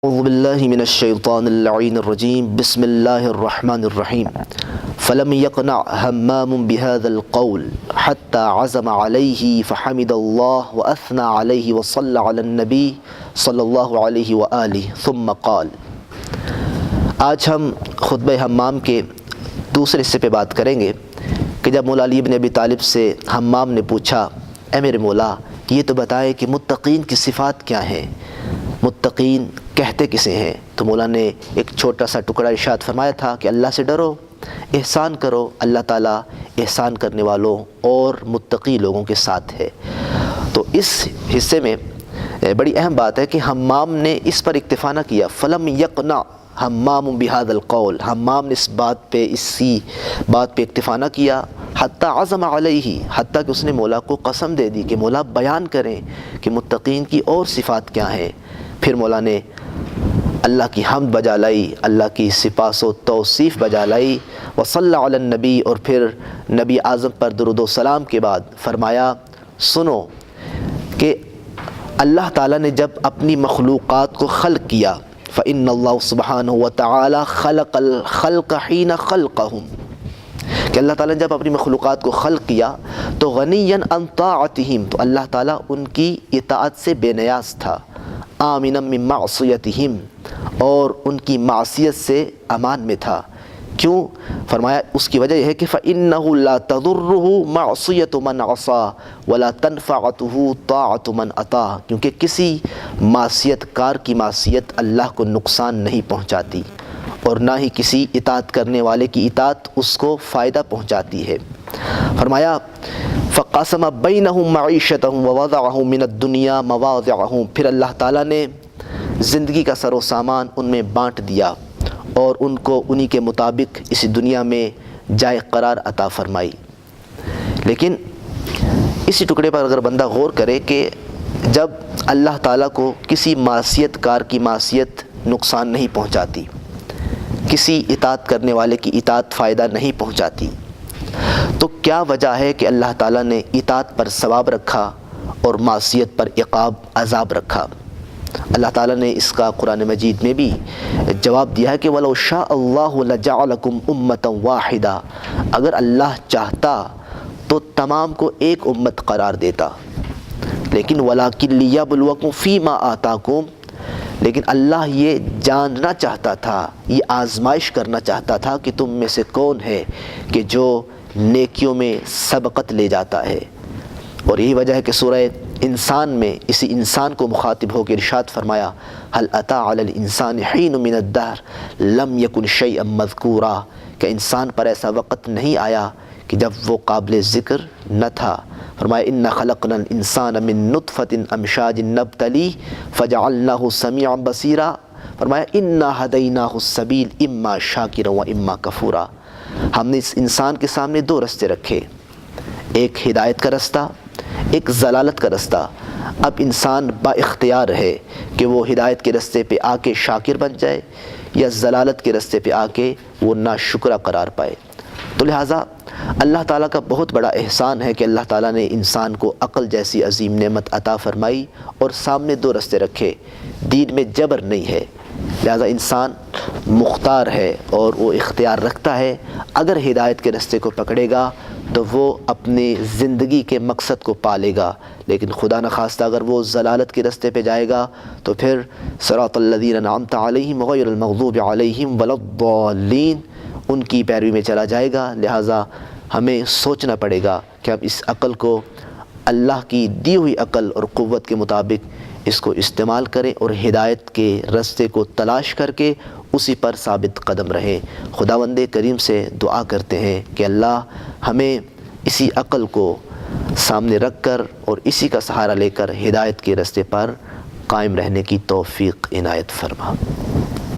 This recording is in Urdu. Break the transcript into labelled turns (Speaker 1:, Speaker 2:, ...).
Speaker 1: اعوذ باللہ من الشیطان اللعین الرجیم بسم اللہ الرحمن الرحیم فلم یقنع ہمام بهذا القول حتى عزم علیہ فحمد اللہ واثنى علیہ وصلى علی النبی صلی اللہ علیہ وآلہ ثم قال۔ آج ہم خطبہ حمام کے دوسرے حصے پہ بات کریں گے کہ جب مولا علی بن ابی طالب سے حمام نے پوچھا، اے میرے مولا یہ تو بتائے کہ متقین کی صفات کیا ہیں، متقین کہتے کسے ہیں؟ تو مولا نے ایک چھوٹا سا ٹکڑا ارشاد فرمایا تھا کہ اللہ سے ڈرو، احسان کرو، اللہ تعالیٰ احسان کرنے والوں اور متقی لوگوں کے ساتھ ہے۔ تو اس حصے میں بڑی اہم بات ہے کہ حمام نے اس پر اکتفا نہ کیا، فلم یقنع حمام بہذا القول، حمام نے اسی بات پہ اکتفا نہ کیا، حتیٰ عزم علیہ، حتیٰ کہ اس نے مولا کو قسم دے دی کہ مولا بیان کریں کہ متقین کی اور صفات کیا ہیں۔ پھر مولا نے اللہ کی حمد بجا لائی، اللہ کی سپاس و توصیف بجا لائی، وصلی علی النبی، اور پھر نبی اعظم پر درود و سلام کے بعد فرمایا، سنو کہ اللہ تعالیٰ نے جب اپنی مخلوقات کو خلق کیا، فإن اللہ سبحانہ وتعالی خلق الخلق حین خلقہم، کہ اللہ تعالیٰ نے جب اپنی مخلوقات کو خلق کیا تو غنیا عن طاعتہم، تو اللہ تعالیٰ ان کی اطاعت سے بے نیاز تھا، آمنا من معصیتہم، اور ان کی معصیت سے امان میں تھا۔ کیوں؟ فرمایا اس کی وجہ یہ ہے کہ فإنہ لا تضرہ معصیت من عصا ولا تنفعتہ طاعت من اطاع، کیونکہ کسی معصیت کار کی معصیت اللہ کو نقصان نہیں پہنچاتی اور نہ ہی کسی اطاعت کرنے والے کی اطاعت اس کو فائدہ پہنچاتی ہے۔ فرمایا فقسم بینہم معیشتہم ووضعہم من الدنیا مواضعہم، پھر اللہ تعالیٰ نے زندگی کا سر و سامان ان میں بانٹ دیا اور ان کو انہی کے مطابق اس دنیا میں جائے قرار عطا فرمائی۔ لیکن اسی ٹکڑے پر اگر بندہ غور کرے کہ جب اللہ تعالیٰ کو کسی معصیت کار کی معصیت نقصان نہیں پہنچاتی، کسی اطاعت کرنے والے کی اطاعت فائدہ نہیں پہنچاتی، تو کیا وجہ ہے کہ اللہ تعالیٰ نے اطاعت پر ثواب رکھا اور معصیت پر عقاب عذاب رکھا؟ اللہ تعالیٰ نے اس کا قرآن مجید میں بھی جواب دیا ہے کہ وَلَوْ شَاءَ اللَّهُ لَجَعَلَكُمْ أُمَّةً وَاحِدَةً، اگر اللہ چاہتا تو تمام کو ایک امت قرار دیتا، لیکن وَلَكِنْ لِيَبْلُوَكُمْ فِي مَا آتَاكُمْ، لیکن اللہ یہ جاننا چاہتا تھا، یہ آزمائش کرنا چاہتا تھا کہ تم میں سے کون ہے کہ جو نیکیوں میں سبقت لے جاتا ہے۔ اور یہی وجہ ہے کہ سورہ انسان میں اسی انسان کو مخاطب ہو کے ارشاد فرمایا، هل اتى على الانسان حین من الدهر لم يكن شيئا مذکورا، کہ انسان پر ایسا وقت نہیں آیا کہ جب وہ قابل ذکر نہ تھا۔ فرمایا انا خلقنا الانسان من نطفة امشاج نبتلیہ فجعلناه سمیعا بصیرا، فرمایا انا ہدیناہ السبیل اما شاکرا و اما کفورا، ہم نے اس انسان کے سامنے دو رستے رکھے، ایک ہدایت کا رستہ، ایک ضلالت کا رستہ۔ اب انسان با اختیار ہے کہ وہ ہدایت کے رستے پہ آ کے شاکر بن جائے یا ضلالت کے رستے پہ آ کے وہ ناشکرہ قرار پائے۔ تو لہٰذا اللہ تعالیٰ کا بہت بڑا احسان ہے کہ اللہ تعالیٰ نے انسان کو عقل جیسی عظیم نعمت عطا فرمائی اور سامنے دو رستے رکھے، دین میں جبر نہیں ہے، لہٰذا انسان مختار ہے اور وہ اختیار رکھتا ہے، اگر ہدایت کے رستے کو پکڑے گا تو وہ اپنی زندگی کے مقصد کو پالے گا، لیکن خدا نخواستہ اگر وہ ضلالت کے رستے پہ جائے گا تو پھر صراط الذین انعمت علیہم غیر المغضوب علیہم ولا الضالین، ان کی پیروی میں چلا جائے گا۔ لہٰذا ہمیں سوچنا پڑے گا کہ ہم اس عقل کو اللہ کی دی ہوئی عقل اور قوت کے مطابق اس کو استعمال کریں اور ہدایت کے رستے کو تلاش کر کے اسی پر ثابت قدم رہیں۔ خداوند کریم سے دعا کرتے ہیں کہ اللہ ہمیں اسی عقل کو سامنے رکھ کر اور اسی کا سہارا لے کر ہدایت کے رستے پر قائم رہنے کی توفیق عنایت فرما۔